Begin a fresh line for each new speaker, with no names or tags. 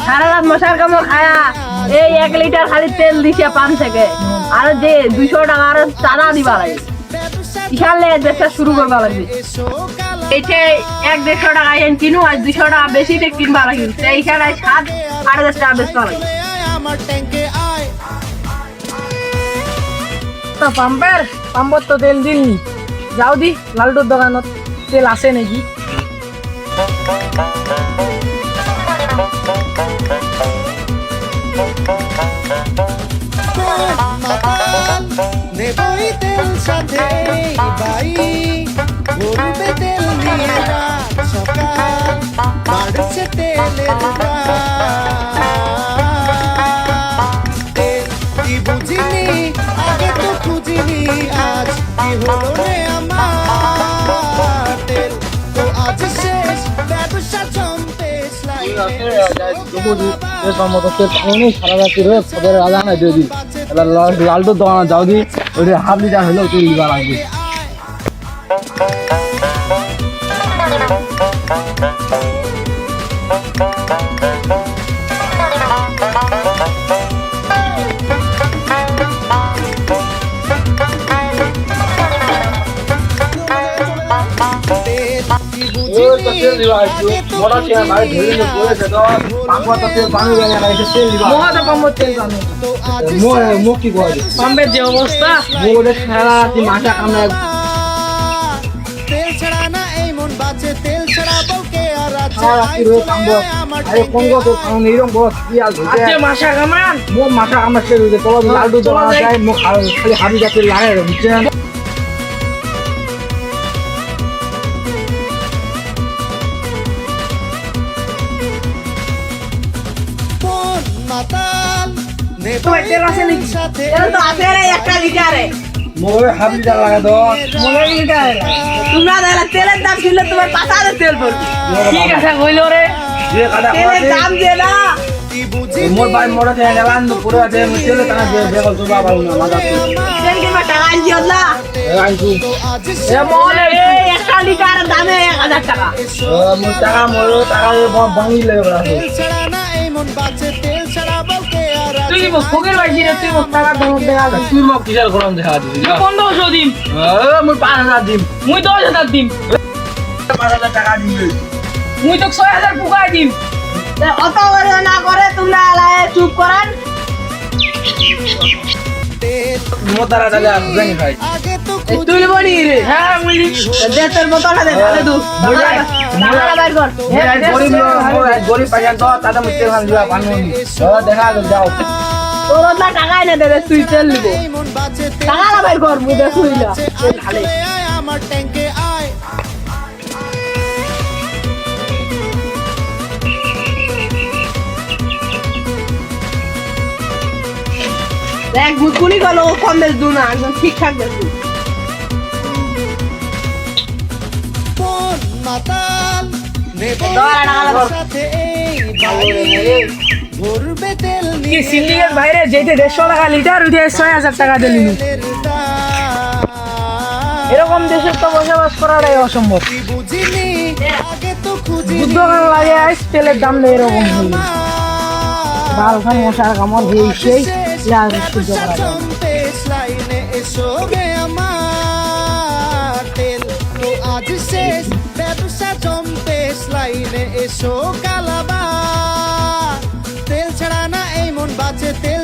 সারা রাত মশার কামড় খায়া এই 1 লিটার খালি তেল দিছে পান থেকে আর যে 200 টাকা আর চাঁদা দিবা লাগে ইশালে ব্যবসা শুরু করবা লাগবে এইটা 1-150 টাকা এন কিনু আর 200 টাকা বেশিতে কিনবা লাগে এই ছাড়া 7-8 টাকা বেচবা লাগে আমার ট্যাঙ্কে আয়
তা পাম্পত তো তেল দিলনি যাও দি লালটুর দোকানত তেল আছে নাকি
নেবই তেল সাথে বাই ঘুরবে তেল নিয়ে রাত সকাল বাড়ছে তেলের তেল কি বুঝিনি আগে তো খুঁজিনি আজ কি হলো রে আমার তেল তো আজ শেষ ব্যবসা জমতে
লালটুর দোকানে যাও দি ওই হাফ লিটার হলেও তেল দিবা লাগবে পাম্পের যে অবস্থা মাথা কামড়ায়
তেল ছাড়া না এই মন বাঁচে তেল ছাড়া বলকে আর
মাথা কামড়ান মাথা কামড়াচ্ছে লালটু খালি হাবি যাতে লাগে বুঝছেন
মাতাল
তেল আছে নাকি তেল তো আছে রে 1 লিটারে
মোরে হাফ লিটার লাগা দাও
মোরে লিটারে তোমরা দাদা তেলের দাম ছিল তোমার পাতারে তেল পড়বে ঠিক আছে কইলো রে
যে কাটা
তেলের দাম দে না
মোর ভাই মোরা দে গেলান পুরো দে তেল কানা দে বেগল তো বাবা না মাথা
তেল কি টাকা আনছিস না
আইছু
এ মোলে এই 1 লিটার দামে 1000 টাকা
মোর টাকা মোর টাকা বাঙি লাগে
তেল ছাড়া না এই মন বাঁচে তেল ছাড়া বলকে আর
তুই ফকির ভাই রে তুই টাকা দাম দেখা তুই মক কিসার গরম দেখা দিবি 1500 দিম মোর 5000 দিম মুই 10000 দিম 5000 টাকা দিবি মুই তো 6000 পুকাই দিম
অত করে না করে তোমরা আলায়ে চুপ করেন
মোতারা দালে জানি ভাই
আগে তো
তুই বলি রে
হ্যাঁ মুই
দে তোর বোতলটা দে তাহলে তুই টাকা বাইর কর
গরিব গরিব পাইয়ান তো তাতে মুই তেল খান দিবা পানি দেখা যাও
তোর না টাকা এনে দে তুই তেল নিব
এই মন বাঁচে
টাকা বাইর কর মুই দেখুইলা তেল খালে
আমার ট্যাঙ্কে আয়
দেখ গুকুনি গেল কম বেশ দু না একদম ঠিকঠাক দেখু
মাতাল সাথে ঘুরবে তেল
কি সিন্ডিকেট বাইরে যেতে 150 টাকা লিটার উঠে 6000 টাকা দিলি এরকম দেশে তো বসবাস করাটাই অসম্ভব
বুঝিনি আগে তো খুঁজি
দোকান লাগে আইস তেলের দাম নেই এরকম হল বালখান মশার কামড় হয়ে সেই
লাইনে এসো গে আমার তেল তো আজ শেষ ব্যবসা জমতে লাইনে এসো কালাবা তেল ছাড়া না এই মন বাঁচে তেল